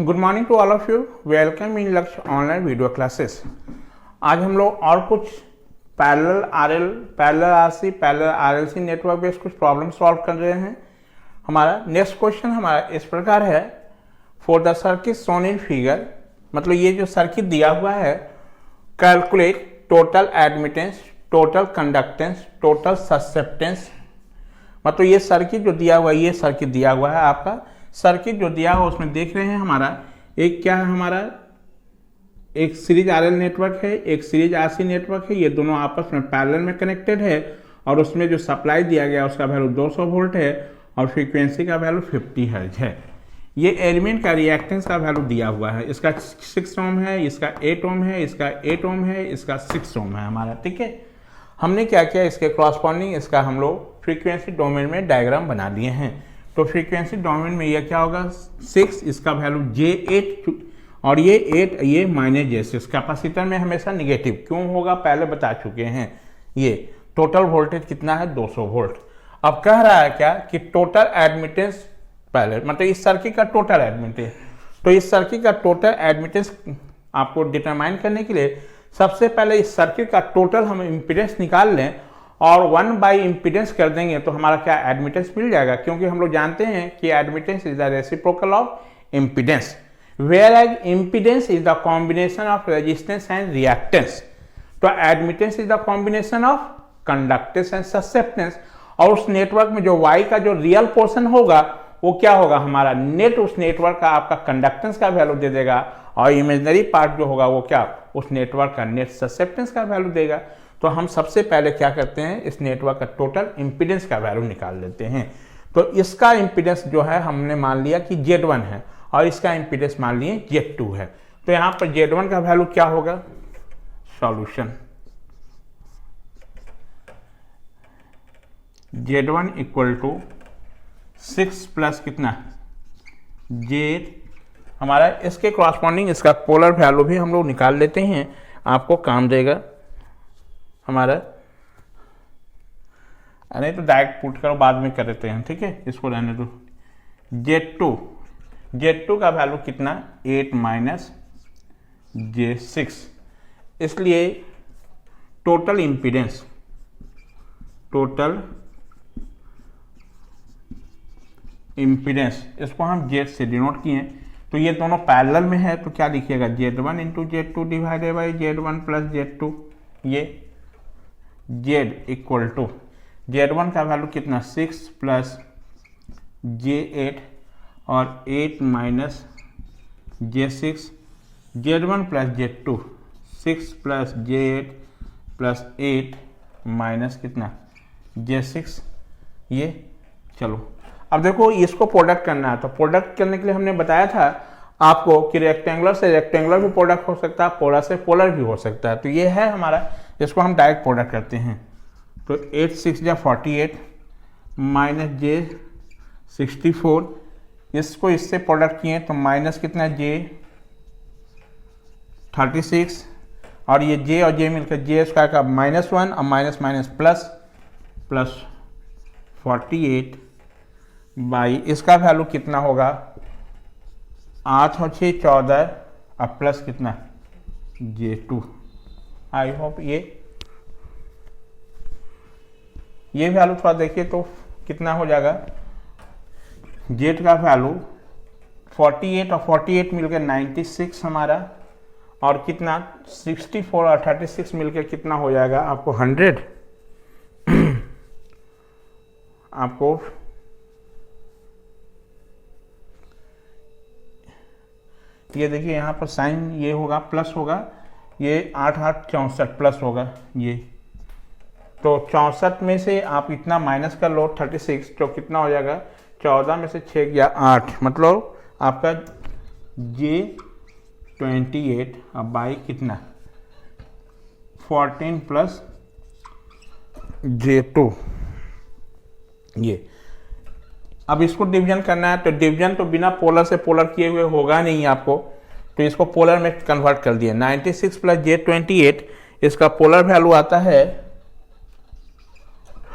Good morning to all of you. Welcome in Lakshya online video classes. आज हम लोग और कुछ parallel RC parallel RLC network based कुछ प्रॉब्लम सॉल्व कर रहे हैं। हमारा नेक्स्ट क्वेश्चन हमारा इस प्रकार है, for the circuit shown in figure, मतलब ये जो सर्किट दिया हुआ है, calculate total admittance, total conductance, total susceptance. मतलब ये सर्किट जो दिया हुआ है, ये सर्किट दिया हुआ है, आपका सर्किट जो दिया हुआ उसमें देख रहे हैं हमारा एक क्या है, हमारा एक सीरीज आरएल नेटवर्क है, एक सीरीज आरसी नेटवर्क है। ये दोनों आपस में पैरेलल में कनेक्टेड है और उसमें जो सप्लाई दिया गया उसका वैल्यू 200 वोल्ट है और फ्रीक्वेंसी का वैल्यू 50 हर्ट्ज है। ये एलिमेंट का रिएक्टेंस का वैल्यू दिया हुआ है, इसका 6 ओम है, इसका 8 ओम है, इसका 8 ओम है, इसका 6 ओम है हमारा। ठीक है, हमने क्या किया, इसके क्रॉसपॉन्डिंग इसका हम लोग फ्रीक्वेंसी डोमेन में डायग्राम बना लिए हैं। तो फ्रीक्वेंसी डोमेन में यह क्या होगा, 6, इसका वैल्यू J8 और ये 8 ये माइनस J6। कैपेसिटर में हमेशा निगेटिव क्यों होगा पहले बता चुके हैं। ये टोटल वोल्टेज कितना है, 200 वोल्ट। अब कह रहा है क्या कि टोटल एडमिटेंस, पहले मतलब इस सर्किट का टोटल एडमिटेंस, तो इस सर्किट का टोटल एडमिटेंस आपको डिटरमाइन करने के लिए सबसे पहले इस सर्किट का टोटल हम इम्पीडेंस निकाल लें और 1 बाई इम्पीडेंस कर देंगे तो हमारा क्या एडमिटेंस मिल जाएगा। क्योंकि हम लोग जानते हैं कि admittance is the reciprocal of impedance, whereas impedance is the combination of resistance and reactance. तो admittance is the combination of conductance and susceptance. और उस नेटवर्क में जो Y का जो रियल पोर्शन होगा वो क्या होगा, हमारा नेट उस नेटवर्क का आपका कंडक्टेंस का वैल्यू दे देगा और इमेजिनरी पार्ट जो होगा वो क्या, उस नेटवर्क का नेट ससेप्टेंस का वैल्यू देगा। तो हम सबसे पहले क्या करते हैं, इस नेटवर्क का टोटल इंपीडेंस का वैल्यू निकाल लेते हैं। तो इसका इंपीडेंस जो है हमने मान लिया कि Z1 है और इसका इंपीडेंस मान लिए Z2 है। तो यहाँ पर Z1 का वैल्यू क्या होगा, solution Z1 equal to 6 plus कितना Z, हमारा इसके कॉरस्पॉन्डिंग इसका पोलर वैल्यू भी हम लोग निकाल लेते हैं, आपको काम देगा हमारा। नहीं तो डायरेक्ट पुट करो, बाद में कर देते हैं। ठीक है, इसको रहने दो। Z2 का वैल्यू कितना, 8 माइनस J6। इसलिए टोटल इंपीडेंस, इसको हम Z से डिनोट किए। तो ये दोनों पैरेलल में है तो क्या लिखिएगा, Z1 into Z2 divided by Z1 plus Z2। ये Z इक्वल टू Z1 का वैल्यू कितना, 6 प्लस J8 और 8 minus J6। Z1 plus Z2, 6 plus J8 plus 8 minus कितना J6। ये चलो अब देखो इसको प्रोडक्ट करना है। तो प्रोडक्ट करने के लिए हमने बताया था आपको कि रेक्टेंगुलर से रेक्टेंगुलर भी प्रोडक्ट हो सकता है, पोलर से पोलर भी हो सकता है। तो ये है हमारा, इसको हम डायरेक्ट प्रोडक्ट करते हैं। तो 8 6 या 48 माइनस J64, इसको इससे प्रोडक्ट किए तो माइनस कितना J36 और ये J और J मिलकर J स्क्वायर का -1 और माइनस माइनस प्लस 48 बाई इसका वैल्यू कितना होगा, 8 और 6 14 और प्लस कितना J2। आई होप ये वैल्यू थोड़ा देखिए तो कितना हो जाएगा, Z का वैल्यू 48 और 48 मिलकर 96 हमारा, और कितना 64 और 36 मिलकर कितना हो जाएगा आपको 100। आपको ये देखिए यहाँ पर साइन ये होगा प्लस होगा, ये 8 8 64 प्लस होगा ये। तो 64 में से आप इतना माइनस कर लो 36, तो कितना हो जाएगा, 14 में से 6 गया 8, मतलब आपका J28 अब बाई कितना 14 प्लस J2। ये अब इसको डिवीजन करना है, तो डिवीजन तो बिना पोलर से पोलर किए हुए होगा नहीं आपको, तो इसको पोलर में कन्वर्ट कर दिया। 96 प्लस J28, इसका पोलर वैल्यू आता है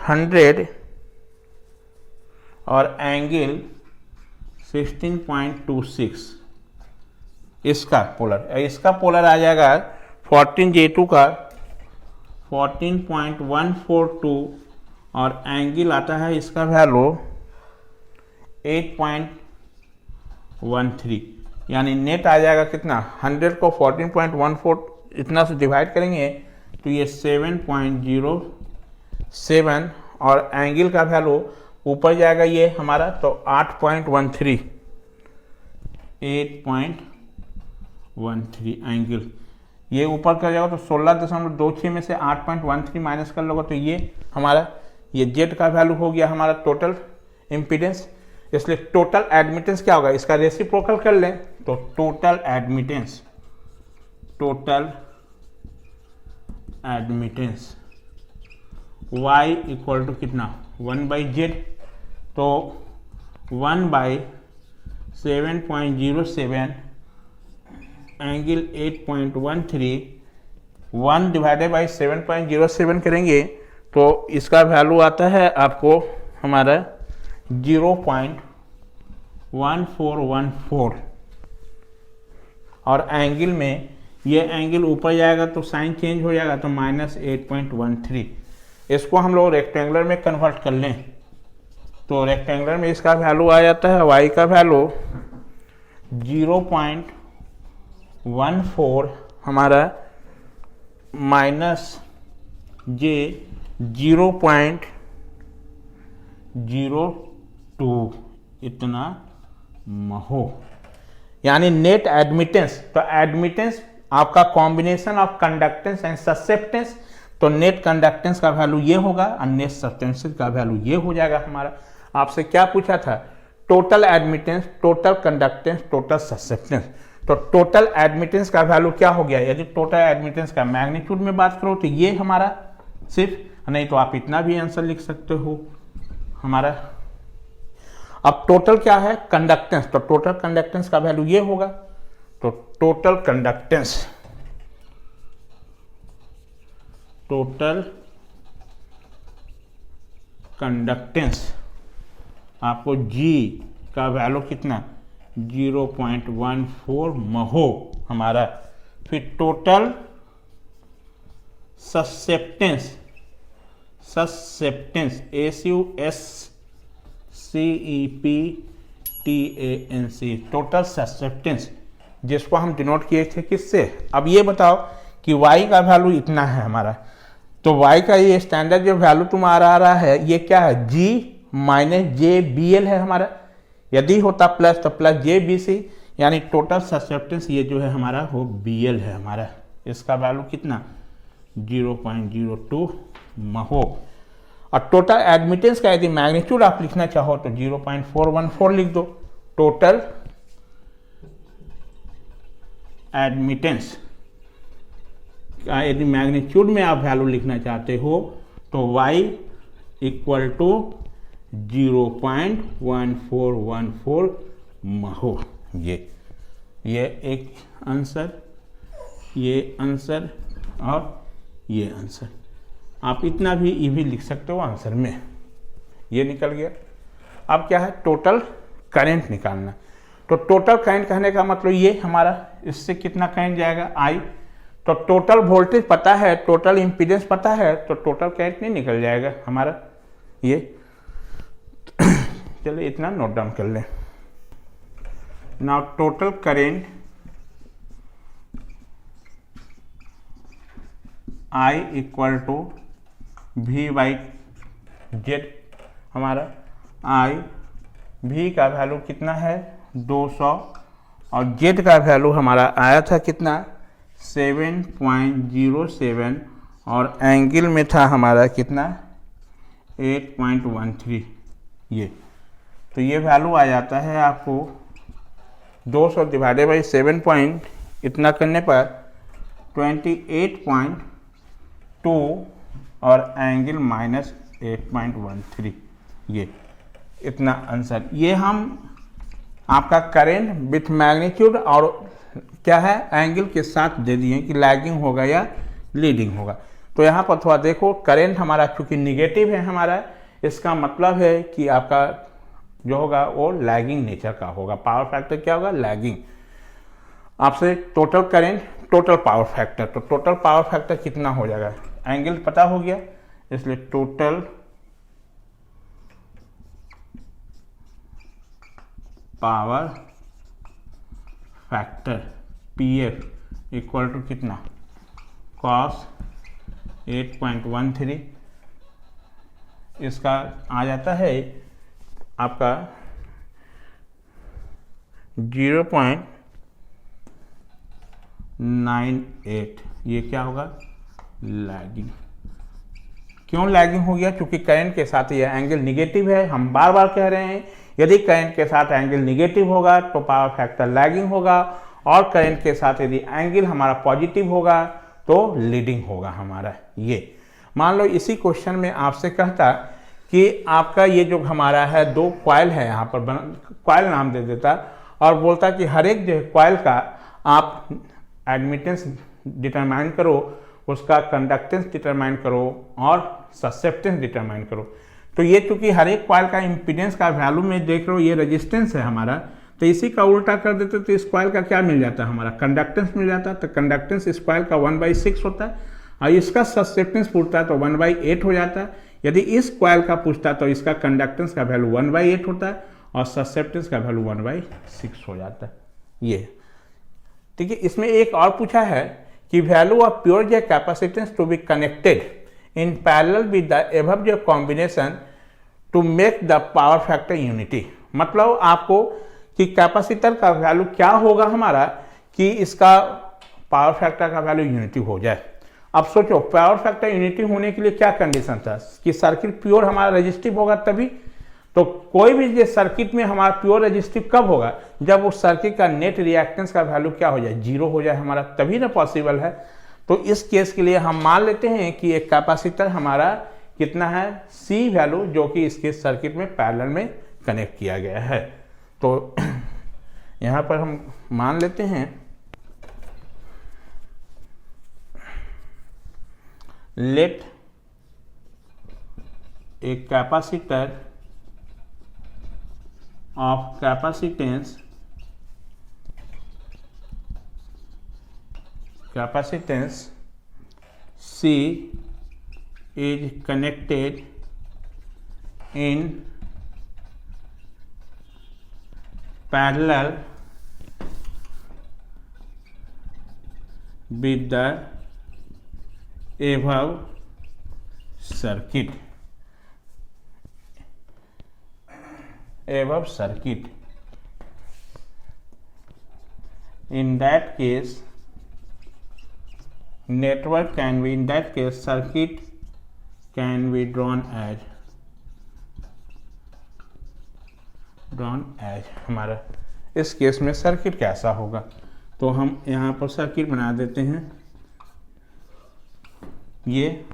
100 और एंगल 16.26। इसका पोलर आ जाएगा 14J2 का 14.142 और एंगल आता है इसका वैल्यू 8.13, यानी नेट आ जाएगा कितना, 100 को 14.14 इतना से डिवाइड करेंगे तो ये 7.07 और एंगल का वैल्यू ऊपर जाएगा ये हमारा तो 8.13 एंगल, ये ऊपर कर जाएगा तो 16.26 में से 8.13 माइनस कर लोगे तो ये हमारा ये जेड का वैल्यू हो गया हमारा टोटल इम्पीडेंस। इसलिए टोटल एडमिटेंस क्या होगा, इसका रेसिप्रोकल कर लें तो total admittance y equal to कितना 1/z, तो 1/7.07 एंगल 8.13 1 डिवाइडेड बाई 7.07 करेंगे तो इसका वैल्यू आता है आपको हमारा 0.1414 और एंगल में ये एंगल ऊपर जाएगा तो साइन चेंज हो जाएगा तो -8.13। इसको हम लोग रेक्टेंगुलर में कन्वर्ट कर लें तो रेक्टेंगुलर में इसका वैल्यू आ जाता है y का वैल्यू 0.14 हमारा माइनस j 0.02 इतना महो, यानी नेट एडमिटेंस। तो एडमिटेंस आपका combination of conductance and susceptance, तो नेट कंडक्टेंस का वैल्यू ये होगा और नेट ससेप्टेंस का वैल्यू ये हो जाएगा हमारा। आपसे क्या पूछा था, total admittance, total conductance, total susceptance. तो टोटल एडमिटेंस का वैल्यू क्या हो गया, यदि टोटल एडमिटेंस का मैग्नीट्यूड में बात करो तो ये हमारा सिर्फ, नहीं तो आप इतना भी आंसर लिख सकते हो हमारा। अब टोटल क्या है, कंडक्टेंस, तो टोटल कंडक्टेंस का वैल्यू ये होगा, तो टोटल कंडक्टेंस आपको G का वैल्यू कितना 0.14 महो हमारा। फिर total susceptance SUSCEPTANC total susceptance, जिसको हम डिनोट किए थे किससे। अब ये बताओ कि y का वैल्यू इतना है हमारा, तो y का ये स्टैंडर्ड जो वैल्यू तुम्हारा आ रहा है ये क्या है, G माइनस JBL है हमारा। यदि होता प्लस तो प्लस JBC, यानी टोटल ससेप्टेंस ये जो है हमारा वो BL है हमारा। इसका वैल्यू कितना 0.02 महो। और टोटल एडमिटेंस का यदि मैग्नीट्यूड आप लिखना चाहो तो 0.414 लिख दो। टोटल एडमिटेंस का यदि मैग्नीट्यूड में आप वैल्यू लिखना चाहते हो तो y इक्वल टू 0.1414 महो। ये एक आंसर, ये आंसर और ये आंसर। आप इतना भी इजी लिख सकते हो आंसर में, ये निकल गया। अब क्या है, टोटल करंट निकालना। तो टोटल करंट कहने का मतलब ये हमारा, इससे कितना करंट जाएगा I, तो टोटल वोल्टेज पता है, टोटल इम्पीडेंस पता है, तो टोटल करंट नहीं निकल जाएगा हमारा ये। चलिए इतना नोट डाउन कर लें। Now total current I equal to V/Z हमारा। I V का वैल्यू कितना है 200 और Z का वैल्यू हमारा आया था कितना 7.07 और एंगल में था हमारा कितना 8.13। ये तो ये वैल्यू आ जाता है आपको 200 डिवाइडेड बाई 7 पॉइंट इतना करने पर 28.2 और एंगल -8.13। ये इतना आंसर। ये हम आपका करेंट विथ मैग्नीट्यूड और क्या है एंगल के साथ दे दिए कि लैगिंग होगा या लीडिंग होगा। तो यहाँ पर थोड़ा देखो, करेंट हमारा चूंकि निगेटिव है हमारा, इसका मतलब है कि आपका जो होगा वो लैगिंग नेचर का होगा। पावर फैक्टर क्या होगा, लैगिंग। आपसे total current, total power factor, तो टोटल पावर फैक्टर कितना हो जाएगा, एंगल पता हो गया, इसलिए total power factor PF equal to कितना, cos 8.13, इसका आ जाता है आपका 0.98। ये क्या होगा, लैगिंग। क्यों लैगिंग हो गया, क्योंकि करंट के साथ ये एंगल निगेटिव है। हम बार बार कह रहे हैं यदि करंट के साथ एंगल निगेटिव होगा तो पावर फैक्टर लैगिंग होगा, और करंट के साथ यदि एंगल हमारा पॉजिटिव होगा तो लीडिंग होगा हमारा। ये मान लो इसी क्वेश्चन में आपसे कहता कि आपका ये जो हमारा है 2 कॉइल है, यहाँ पर कॉइल नाम दे देता और बोलता कि हर एक जो कॉइल का आप एडमिटेंस डिटरमाइन करो, उसका कंडक्टेंस डिटरमाइन करो और ससेप्टेंस डिटरमाइन करो। तो ये चूंकि हर एक कॉइल का इम्पीडेंस का वैल्यू में देख रहे हो, ये रेजिस्टेंस है हमारा, तो इसी का उल्टा कर देते तो इस कॉइल का क्या मिल जाता है, हमारा कंडक्टेंस मिल जाता है। तो कंडक्टेंस इस कॉइल का 1/6 होता है और इसका ससेप्टेंस पूछता है तो 1/8 हो जाता है। यदि इस कॉइल का पूछता तो इसका कंडक्टेंस का वैल्यू 1/8 होता है और ससेप्टेंस का वैल्यू 1/6 हो जाता है। ये ठीक है। इसमें एक और पूछा है कि value of pure J capacitance to be connected in parallel with the above J combination to make the power factor unity. मतलब आपको कि कैपेसिटर का वैल्यू क्या होगा हमारा कि इसका पावर फैक्टर का वैल्यू यूनिटी हो जाए। अब सोचो पावर फैक्टर यूनिटी होने के लिए क्या कंडीशन था कि सर्किट प्योर हमारा रेजिस्टिव होगा तभी। तो कोई भी सर्किट में हमारा प्योर रेजिस्टिव कब होगा, जब उस सर्किट का नेट रिएक्टेंस का वैल्यू क्या हो जाए, 0 हो जाए हमारा, तभी ना पॉसिबल है। तो इस केस के लिए हम मान लेते हैं कि एक कैपेसिटर हमारा कितना है, C वैल्यू, जो कि इसके सर्किट में पैरेलल में कनेक्ट किया गया है। तो यहाँ पर हम मान लेते हैं let a capacitor of capacitance C is connected in parallel with the above circuit. In that case, circuit can be drawn as हमारा इस केस में सर्किट कैसा होगा। तो हम यहाँ पर सर्किट बना देते हैं। ये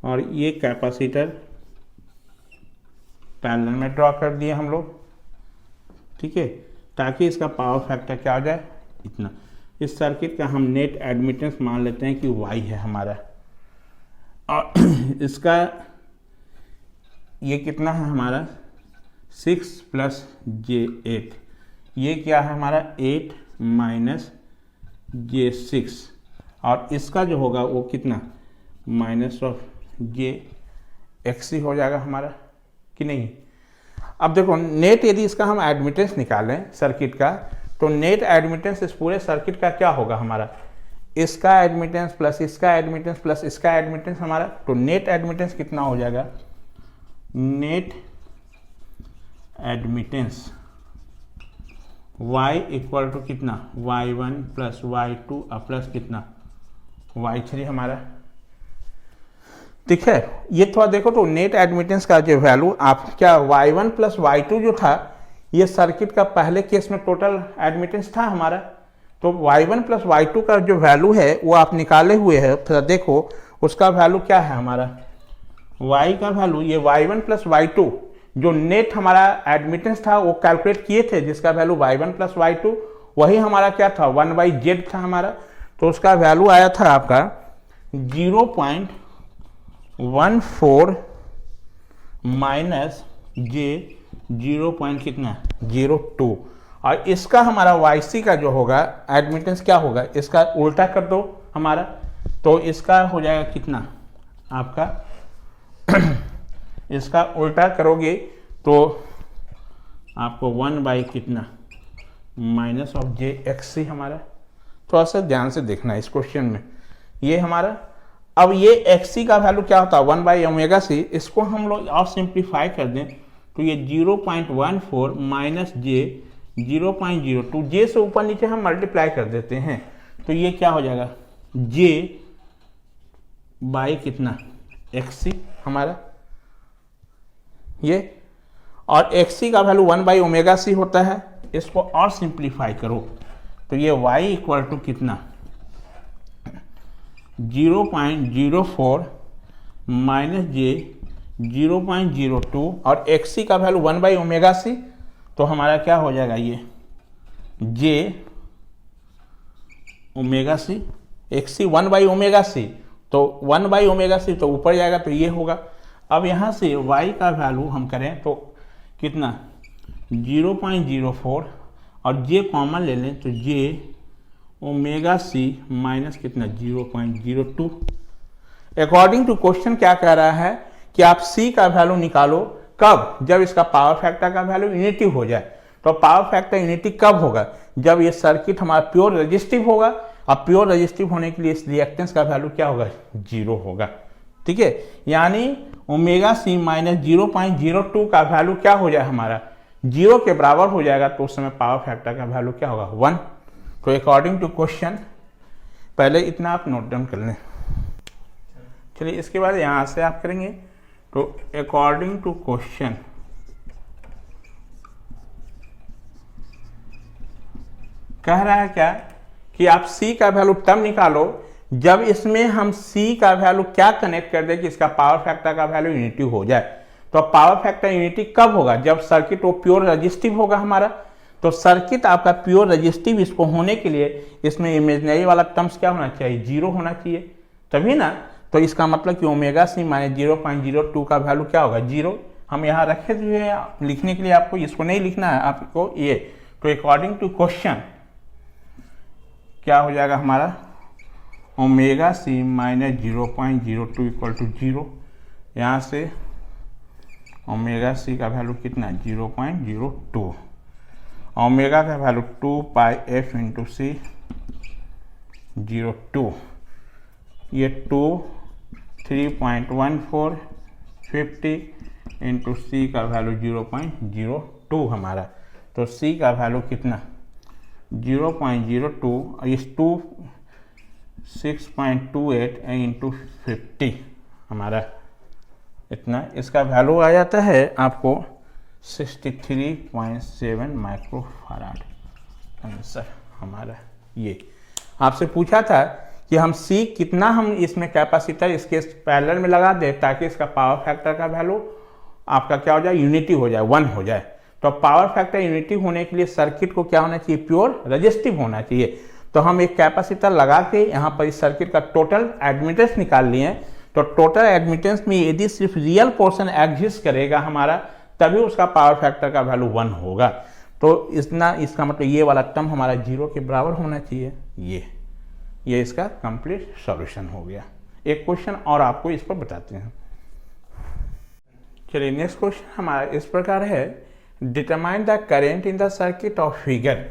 और ये कैपेसिटर पैरेलल में ड्रॉ कर दिए हम लोग, ठीक है, ताकि इसका पावर फैक्टर क्या हो जाए, इतना। इस सर्किट का हम नेट एडमिटेंस मान लेते हैं कि Y है हमारा, और इसका ये कितना है हमारा 6 + j8, ये क्या है हमारा 8 - j6, और इसका जो होगा वो कितना -j हो जाएगा हमारा कि नहीं। अब देखो नेट, यदि इसका हम एडमिटेंस निकालें सर्किट का, तो नेट एडमिटेंस इस पूरे सर्किट का क्या होगा हमारा, इसका एडमिटेंस प्लस इसका एडमिटेंस प्लस इसका एडमिटेंस हमारा, तो नेट एडमिटेंस कितना हो जाएगा, net admittance y equal to कितना y1 + y2 प्लस कितना y3 हमारा, ठीक है। ये थोड़ा देखो तो नेट एडमिटेंस का जो वैल्यू आप क्या y1 + y2 जो था, ये सर्किट का पहले केस में टोटल एडमिटेंस था हमारा। तो y1 + y2 का जो वैल्यू है वो आप निकाले हुए हैं, फिर देखो उसका वैल्यू क्या है हमारा, y का वैल्यू, ये y1 + y2 जो नेट हमारा एडमिटेंस था वो कैलकुलेट किए थे, जिसका वैल्यू y1 + y2, वही हमारा क्या था 1/z था हमारा। तो उसका वैल्यू आया था आपका 0.14 - J 0 पॉइंट कितना 02, और इसका हमारा YC का जो होगा एडमिटेंस क्या होगा, इसका उल्टा कर दो हमारा, तो इसका हो जाएगा कितना आपका इसका उल्टा करोगे तो आपको 1 बाई कितना माइनस ऑफ JXC हमारा, थोड़ा सा ध्यान से देखना इस क्वेश्चन में। ये हमारा, अब ये XC का वैल्यू क्या होता है 1 बाई ओमेगा सी, इसको हम लोग और सिंप्लीफाई कर दें तो ये 0.14 माइनस J 0.02, J से ऊपर नीचे हम मल्टीप्लाई कर देते हैं तो ये क्या हो जाएगा J बाई कितना XC हमारा ये, और XC का वैल्यू 1 बाई ओमेगा सी होता है। इसको और सिंप्लीफाई करो तो ये y इक्वल टू कितना 0.04 माइनस J 0.02, और XC का वैल्यू 1 बाई ओमेगा सी, तो हमारा क्या हो जाएगा ये J omega C, XC 1 by omega C, तो 1 बाई ओमेगा सी तो ऊपर जाएगा तो ये होगा। अब यहाँ से y का वैल्यू हम करें तो कितना 0.04 और J कॉमन ले लें तो J ओमेगा सी माइनस कितना 0.02। अकॉर्डिंग टू क्वेश्चन क्या कह रहा है कि आप C का वैल्यू निकालो कब, जब इसका पावर फैक्टर का वैल्यू यूनिटी हो जाए। तो पावर फैक्टर यूनिटी कब होगा, जब ये सर्किट हमारा प्योर रेजिस्टिव होगा, और प्योर रेजिस्टिव होने के लिए इस रिएक्टेंस का वैल्यू क्या होगा 0 होगा। ठीक है, यानी ओमेगा सी माइनस 0.02 का वैल्यू क्या हो जाए हमारा 0 के बराबर हो जाएगा, तो उस समय पावर फैक्टर का वैल्यू क्या होगा 1। तो अकॉर्डिंग टू क्वेश्चन, पहले इतना आप नोट डाउन कर लें। चलिए इसके बाद यहाँ से आप करेंगे तो अकॉर्डिंग टू क्वेश्चन कह रहा है क्या कि आप C का वैल्यू तब निकालो जब इसमें हम C का वैल्यू क्या कनेक्ट कर दे कि इसका पावर फैक्टर का वैल्यू यूनिटी हो जाए। तो पावर फैक्टर यूनिटी कब होगा, जब सर्किट वो प्योर रेजिस्टिव होगा हमारा। तो सर्किट आपका प्योर रेजिस्टिव इसको होने के लिए इसमें इमेजिनरी वाला टर्म्स क्या होना चाहिए 0 होना चाहिए, तभी ना। तो इसका मतलब कि ओमेगा सी माइनस 0.02 का वैल्यू क्या होगा 0। हम यहाँ रखे हुए हैं लिखने के लिए, आपको इसको नहीं लिखना है आपको ये। तो अकॉर्डिंग टू क्वेश्चन क्या हो जाएगा हमारा omega C minus 0.02 equal to 0। यहाँ से ओमेगा सी का वैल्यू कितना 0.02, ओमेगा का वैल्यू 2 पाई एफ इंटू सी 02, ये 2 3.14 50 इंटू सी का वैल्यू 0.02 हमारा। तो सी का वैल्यू कितना 0.02, इस 2 6.28 इंटू 50 हमारा इतना, इसका वैल्यू आ जाता है आपको 63.7 माइक्रोफाराड आंसर हमारा। ये आपसे पूछा था कि हम C कितना हम इसमें कैपेसिटर इसके पैरेलल में लगा दें ताकि इसका पावर फैक्टर का वैल्यू आपका क्या हो जाए यूनिटी हो जाए 1 हो जाए। तो पावर फैक्टर यूनिटी होने के लिए सर्किट को क्या होना चाहिए प्योर रेजिस्टिव होना चाहिए। तो हम एक कैपेसिटर लगा के यहाँ पर इस सर्किट का टोटल एडमिटेंस निकाल लिए। तो टोटल एडमिटेंस में यदि सिर्फ रियल पोर्शन एग्जिस्ट करेगा हमारा तभी उसका पावर फैक्टर का वैल्यू 1 होगा। तो इतना इसका मतलब ये वाला टर्म हमारा 0 के बराबर होना चाहिए। ये इसका कंप्लीट सॉल्यूशन हो गया। एक क्वेश्चन और आपको इस पर बताते हैं। चलिए नेक्स्ट क्वेश्चन हमारा इस प्रकार है, determine the current in the circuit of figure,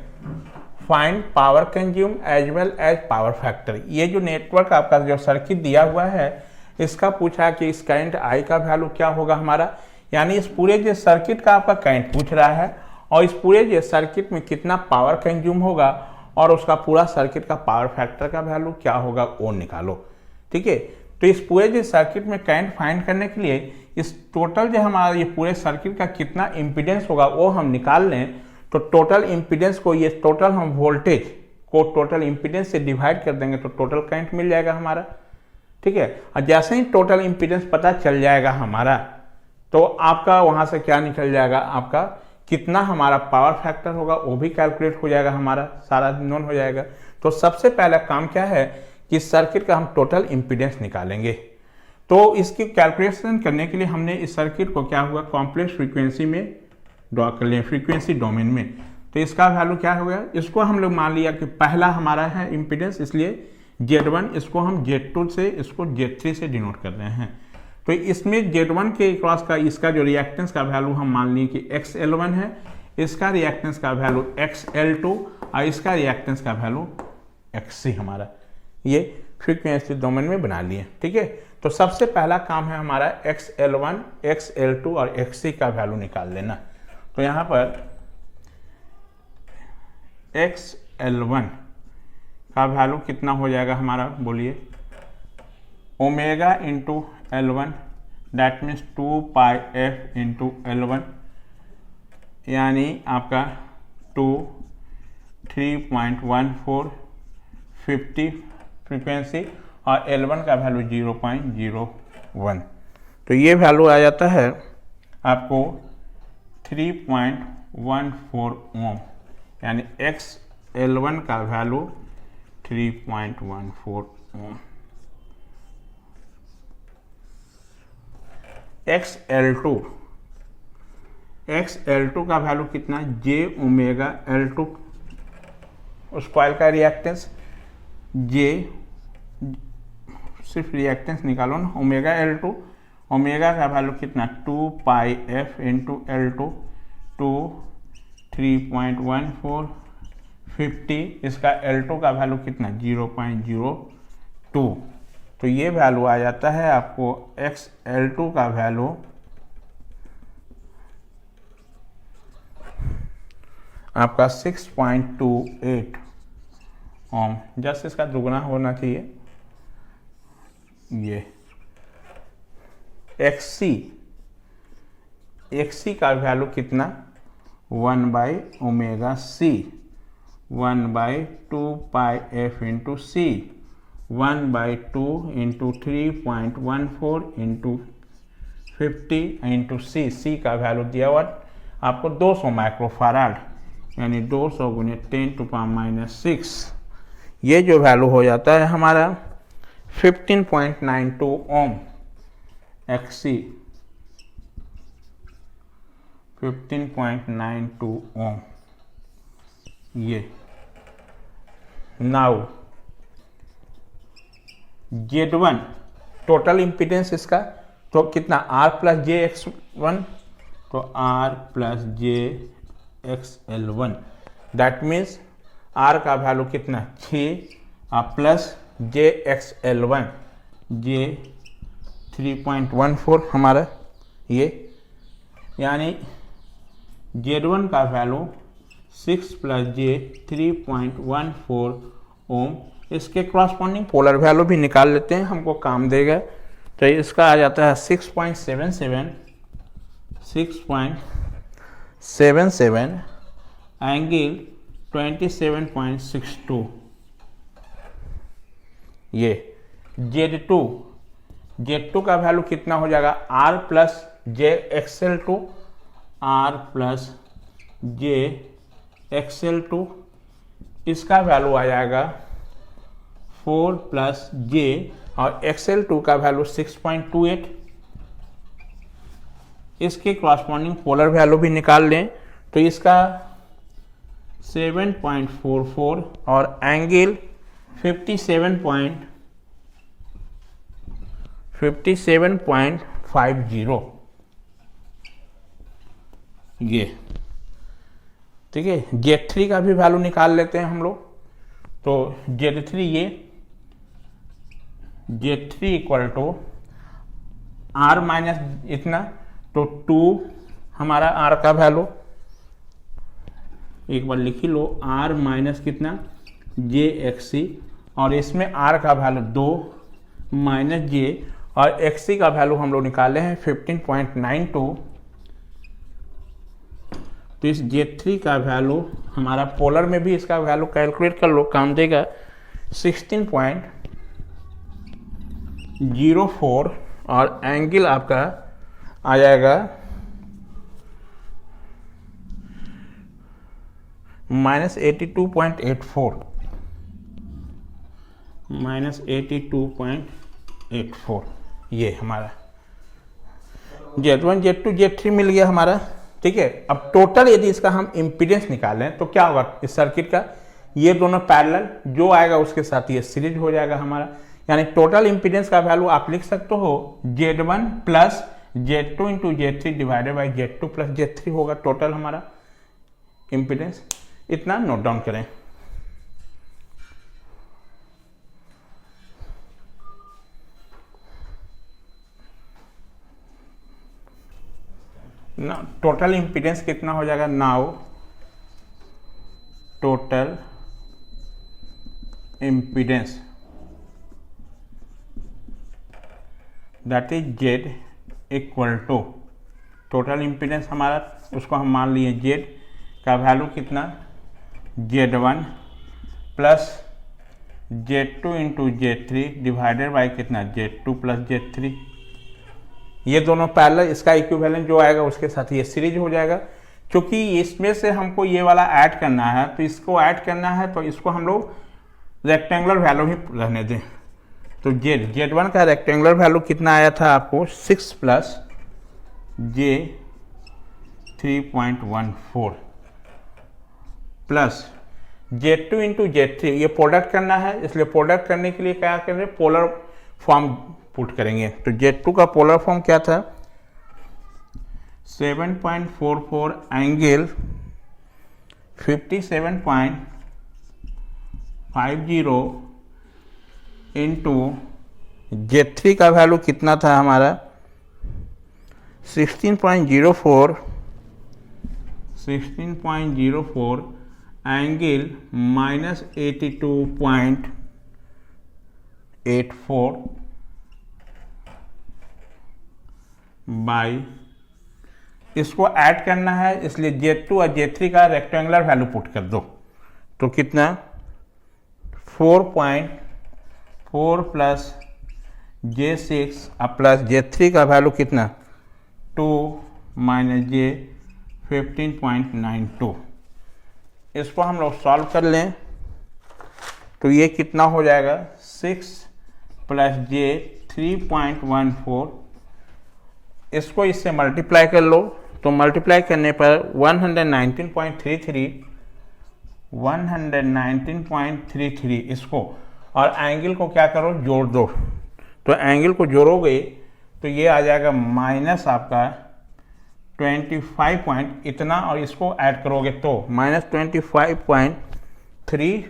find power consume as well as power factor. ये जो नेटवर्क आपका जो सर्किट दिया हुआ है इसका पूछा कि इस करंट आई का वैल्यू क्या होगा हमारा, यानी इस पूरे जो सर्किट का आपका करंट पूछ रहा है और इस पूरे जो सर्किट में कितना पावर कंज्यूम होगा और उसका पूरा सर्किट का पावर फैक्टर का वैल्यू क्या होगा वो निकालो। ठीक है, तो इस पूरे जो सर्किट में करंट फाइंड करने के लिए इस टोटल जो हमारा ये पूरे सर्किट का कितना इम्पीडेंस होगा वो हम निकाल लें। तो टोटल इम्पीडेंस को ये टोटल हम वोल्टेज को टोटल इम्पीडेंस से डिवाइड कर देंगे तो टोटल करंट मिल जाएगा हमारा। ठीक है, और जैसे ही टोटल इम्पीडेंस पता चल जाएगा हमारा तो आपका वहाँ से क्या निकल जाएगा, आपका कितना हमारा पावर फैक्टर होगा वो भी कैलकुलेट हो जाएगा, हमारा सारा नोन हो जाएगा। तो सबसे पहला काम क्या है कि सर्किट का हम टोटल इम्पीडेंस निकालेंगे। तो इसकी कैलकुलेशन करने के लिए हमने इस सर्किट को क्या हुआ कॉम्प्लेक्स फ्रीक्वेंसी में ड्रॉ कर लिया, फ्रीक्वेंसी डोमेन में। तो इसका वैल्यू क्या हो गया, इसको हम लोग मान लिया कि पहला हमारा है इम्पीडेंस, इसलिए Z1, इसको हम Z2 से, इसको Z3 से डिनोट कर रहे हैं। तो इसमें Z1 के क्रॉस का इसका जो रिएक्टेंस का वैल्यू हम मान लिए कि XL1 है, इसका रिएक्टेंस का वैल्यू XL2 और इसका रिएक्टेंस का वैल्यू XC हमारा ये फ्रीक्वेंसी डोमेन में बना लिए। ठीक है, तो सबसे पहला काम है हमारा XL1, XL2 और XC का वैल्यू निकाल लेना। तो यहाँ पर XL1 का वैल्यू कितना हो जाएगा हमारा, बोलिए, omega into L1, that means 2 pi f into L1, यानी आपका 3.14 50 फ्रीक्वेंसी और L1 का वैल्यू 0.01। तो ये वैल्यू आ जाता है आपको 3.14 ओम, यानी XL1 का वैल्यू 3.14 ओम। XL2 का वैल्यू कितना, J ओमेगा L2, उस कॉइल का रिएक्टेंस J, सिर्फ रिएक्टेंस निकालो ना, ओमेगा L2, ओमेगा का वैल्यू कितना 2 पाई f इंटू L2, 3.14 50, इसका L2 का वैल्यू कितना 0.02। तो ये वैल्यू आ जाता है आपको XL2 का वैल्यू आपका 6.28 ओम, जस्ट इसका दुगना होना चाहिए। ये XC का वैल्यू कितना 1/ओमेगा C, 1/2 पाई f into C, 1/2 into 3.14 into 50 into C का वैल्यू दिया हुआ आपको 200 माइक्रोफाराड, यानी 200 गुने 10⁻⁻6। ये जो वैल्यू हो जाता है हमारा 15.92 ओम XC, 15.92 ओम। ये नाउ Z1 टोटल इम्पीडेंस इसका तो कितना R प्लस JX1, तो R plus JXL1, that means R का वैल्यू कितना 6 प्लस JXL1, J 3.14 हमारा ये, यानी Z1 का वैल्यू 6 प्लस J 3.14 ओम। इसके क्रॉसपॉन्डिंग पोलर वैल्यू भी निकाल लेते हैं, हमको काम देगा। तो इसका आ जाता है 6.77 एंगल 27.62। ये Z2 का वैल्यू कितना हो जाएगा R plus JXL2, R plus JXL2, इसका वैल्यू आ जाएगा 4 प्लस J और XL2 का वैल्यू 6.28। इसके क्रॉसपॉन्डिंग पोलर वैल्यू भी निकाल लें, तो इसका 7.44 और एंगल 57.50 ये। ठीक है, Z3 का भी वैल्यू निकाल लेते हैं हम लोग। तो Z3 ये Z3 equal to R minus इतना, तो 2 हमारा R का वैल्यू एक बार लिख ही लो, R माइनस कितना JXC, और इसमें R का वैल्यू 2 माइनस J और XC का वैल्यू हम लोग निकाले हैं 15.92। तो इस Z3 का वैल्यू हमारा पोलर में भी इसका वैल्यू कैलकुलेट कर लो, काम देगा 16.04 और एंगल आपका आ जाएगा -82.84। ये हमारा Z1 Z2 Z3 मिल गया हमारा। ठीक है, अब टोटल यदि इसका हम इम्पीडेंस निकालें तो क्या होगा इस सर्किट का, ये दोनों पैरेलल, जो आएगा उसके साथ ये सीरीज हो जाएगा हमारा। यानी टोटल इम्पीडेंस का वैल्यू आप लिख सकते हो Z1 plus Z2 into Z3 divided by Z2 plus Z3 होगा टोटल हमारा इम्पीडेंस। इतना नोट डाउन करें। ना टोटल इम्पीडेंस कितना हो जाएगा, now total impedance that is Z equal to total impedance हमारा, उसको हम मान लिए Z का वैल्यू कितना, Z1 plus Z2 into Z3 divided by कितना Z2 प्लस Z3। ये दोनों पैरेलल, इसका इक्विवेलेंट जो आएगा उसके साथ ये सीरीज हो जाएगा। क्योंकि इसमें से हमको ये वाला ऐड करना है तो इसको ऐड करना है, तो इसको हम लोग रेक्टेंगुलर वैल्यू ही रहने दें। तो Z1 का रेक्टेंगुलर वैल्यू कितना आया था आपको 6 plus J 3.14 plus Z2 into Z3, ये प्रोडक्ट करना है, इसलिए प्रोडक्ट करने के लिए क्या करें, पोलर फॉर्म पुट करेंगे। तो Z2 का पोलर फॉर्म क्या था 7.44 एंगल 57.50 इंटू Z3 का वैल्यू कितना था हमारा 16.04 एंगल माइनस 82.84 बाई, इसको ऐड करना है इसलिए Z2 और Z3 का रेक्टेंगुलर वैल्यू पुट कर दो। तो कितना 4.4 प्लस J6 प्लस J3 का वैल्यू कितना 2 माइनस J 15.92। इसको हम लोग सॉल्व कर लें तो ये कितना हो जाएगा 6 प्लस J 3.14, इसको इससे मल्टीप्लाई कर लो तो मल्टीप्लाई करने पर 119.33 इसको, और एंगल को क्या करो जोड़ दो। तो एंगल को जोड़ोगे तो ये आ जाएगा माइनस आपका 25 पॉइंट इतना, और इसको ऐड करोगे तो माइनस 25.34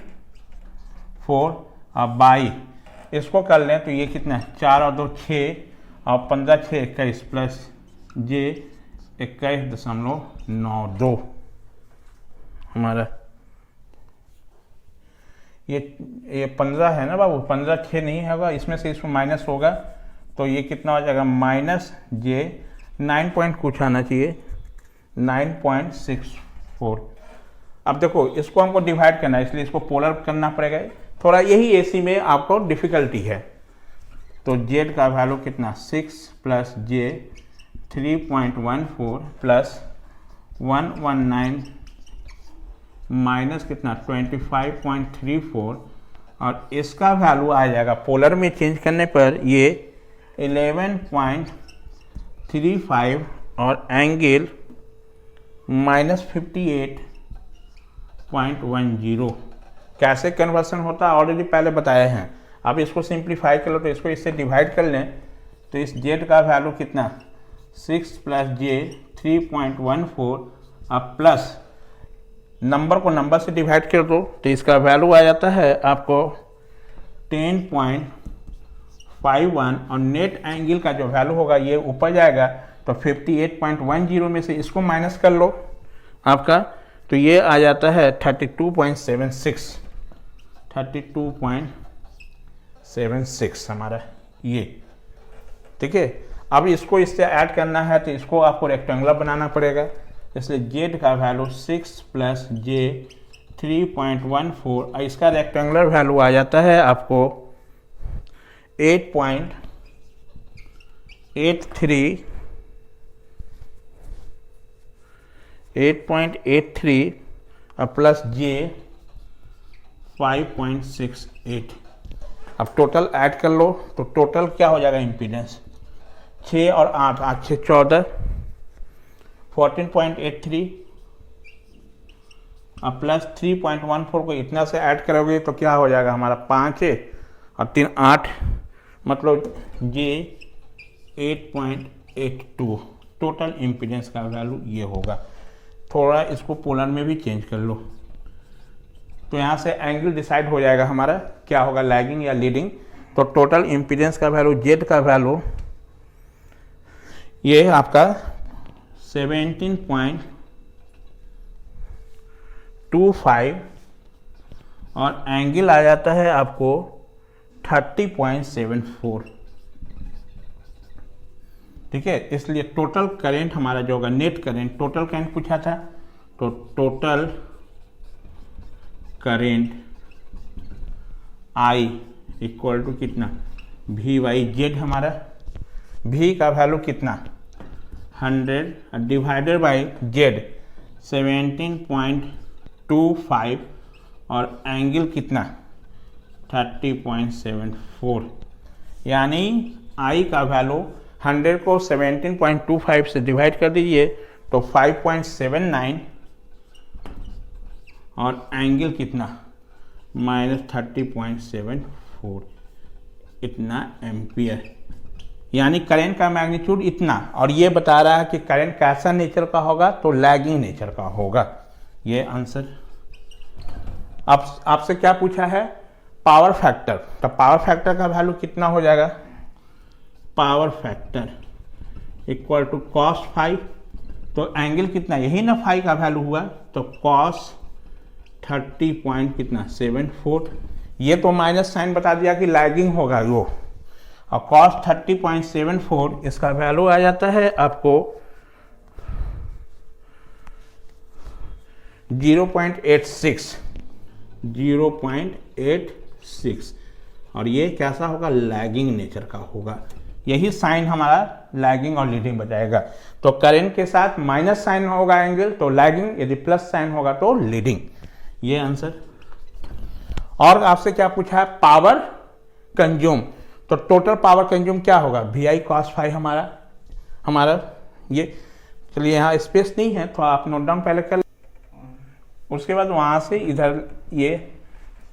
और बाई इसको कर लें तो ये कितना 4 और 2 6 और 15 6 21 प्लस J 21.92 हमारा। ये 15 है ना बाबू, 15 6 नहीं होगा, इसमें से इसमें माइनस होगा तो ये कितना हो जाएगा माइनस J 9 पॉइंट कुछ आना चाहिए 9.64। अब देखो इसको हमको डिवाइड करना है इसलिए इसको पोलर करना पड़ेगा, थोड़ा यही एसी में आपको डिफिकल्टी है। तो Z का वैल्यू कितना 6 प्लस J 3.14 प्लस 119 माइनस कितना 25.34, और इसका वैल्यू आ जाएगा पोलर में चेंज करने पर ये 11.35 और एंगल माइनस 58.10। कैसे कन्वर्सन होता है ऑलरेडी पहले बताए हैं। अब इसको सिंप्लीफाई कर लो तो इसको इससे डिवाइड कर लें तो इस Z का वैल्यू कितना 6 प्लस J 3.14 अब प्लस नंबर को नंबर से डिवाइड कर दो तो इसका वैल्यू आ जाता है आपको 10.51, और नेट एंगल का जो वैल्यू होगा ये ऊपर जाएगा तो 58.10 में से इसको माइनस कर लो आपका, तो ये आ जाता है 32.76 हमारा ये। ठीक है, अब इसको इससे ऐड करना है तो इसको आपको रेक्टेंगुलर बनाना पड़ेगा, इसलिए Z का वैल्यू 6 प्लस J 3.14 और इसका रेक्टेंगुलर वैल्यू आ जाता है आपको 8.83 प्लस J 5.68। अब टोटल ऐड कर लो तो टोटल क्या हो जाएगा इम्पीडेंस 6 और 8, 8 6 14, 14.83 अब प्लस 3.14 को इतना से ऐड करोगे तो क्या हो जाएगा हमारा 5 है और 3 8, मतलब ये 8.82 टोटल इम्पीडेंस का वैल्यू ये होगा। थोड़ा इसको पोलर में भी चेंज कर लो तो यहाँ से एंगल डिसाइड हो जाएगा हमारा क्या होगा, लैगिंग या लीडिंग। तो टोटल इम्पीडेंस का वैल्यू जेड का वैल्यू ये आपका 17.25 और एंगल आ जाता है आपको 30.74। ठीक है, इसलिए टोटल करंट हमारा जो होगा नेट करंट, टोटल करंट पूछा था तो total current I equal to कितना वी बाई जेड, हमारा वी का वैल्यू कितना 100 डिवाइडेड बाई जेड 17.25 और एंगल कितना 30.74, यानी आई का वैल्यू 100 को 17.25 से डिवाइड कर दीजिए तो 5.79 और एंगल कितना -30.74, इतना एम्पियर, यानी करंट का मैग्नीट्यूड इतना। और ये बता रहा है कि करंट कैसा नेचर का होगा, तो लैगिंग नेचर का होगा। ये आंसर। अब आपसे क्या पूछा है, पावर फैक्टर। तो पावर फैक्टर का वैल्यू कितना हो जाएगा, power factor equal to cos 5, तो एंगल कितना यही ना फाई का वैल्यू हुआ, तो cos 30.74, ये तो माइनस साइन बता दिया कि लैगिंग होगा वो, और cos 30.74 इसका वैल्यू आ जाता है आपको 0.86, और ये कैसा होगा, लैगिंग नेचर का होगा। यही साइन हमारा लैगिंग और लीडिंग बचाएगा। तो करंट के साथ माइनस साइन होगा एंगल तो लैगिंग, यदि प्लस साइन होगा तो लीडिंग। ये आंसर। और आपसे क्या पूछा है, पावर कंज्यूम। तो टोटल पावर कंज्यूम क्या होगा, VI cos 5 हमारा ये। चलिए यहाँ स्पेस नहीं है तो आप नोट डाउन पहले कर, उसके बाद वहां से इधर ये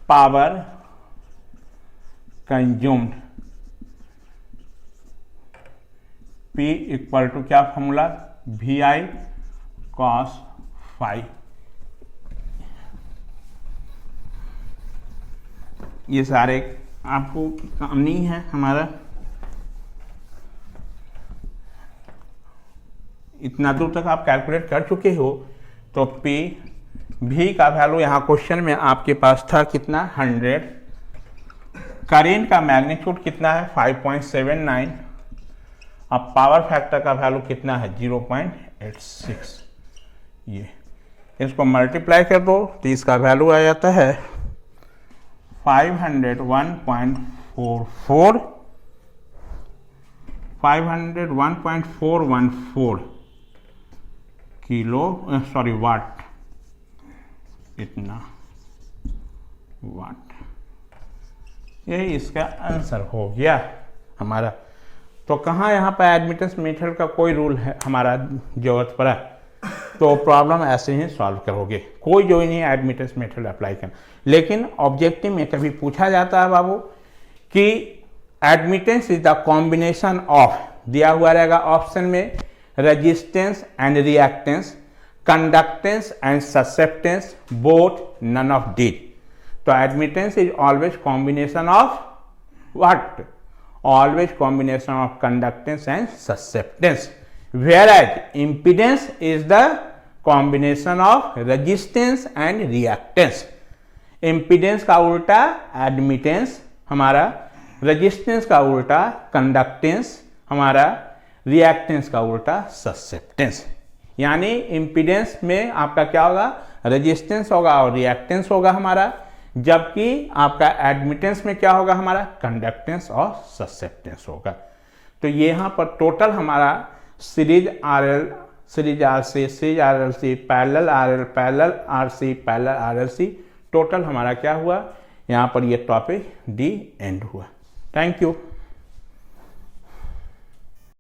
power consumed P equal to क्या फॉर्मूला, VI cos 5। ये सारे आपको काम नहीं है हमारा, इतना दूर तक आप कैलकुलेट कर चुके हो। तो P V का वैल्यू यहाँ क्वेश्चन में आपके पास था कितना 100, करेंट का मैग्नीट्यूड कितना है 5.79, अब पावर फैक्टर का वैल्यू कितना है 0.86। ये इसको मल्टीप्लाई कर दो तो इसका वैल्यू आ जाता है 501.414 किलो, सॉरी वाट, इतना वाट। यही इसका आंसर हो गया हमारा। तो कहाँ यहाँ पर एडमिटेंस मेथड का कोई रूल है हमारा जरूरत पड़ा, तो प्रॉब्लम ऐसे ही सॉल्व करोगे, कोई जो ही नहीं एडमिटेंस मेथड अप्लाई करना। लेकिन ऑब्जेक्टिव में कभी पूछा जाता है बाबू कि admittance is the combination of, दिया हुआ रहेगा ऑप्शन में, resistance and reactance, conductance and susceptance, both none of these. तो admittance is always combination of what, always combination of conductance and susceptance, whereas impedance is the combination of resistance and reactance। impedance का उल्टा admittance हमारा, resistance का उल्टा conductance हमारा, reactance का उल्टा susceptance। यानी impedance में आपका क्या होगा, resistance होगा और reactance होगा हमारा, जबकि आपका एडमिटेंस में क्या होगा हमारा, कंडक्टेंस और ससेप्टेंस होगा। तो ये यहाँ पर टोटल हमारा series RL, series RC, series RLC, parallel RL, parallel RC, parallel RLC, total हमारा क्या हुआ, यहाँ पर ये टॉपिक डी एंड हुआ। Thank you.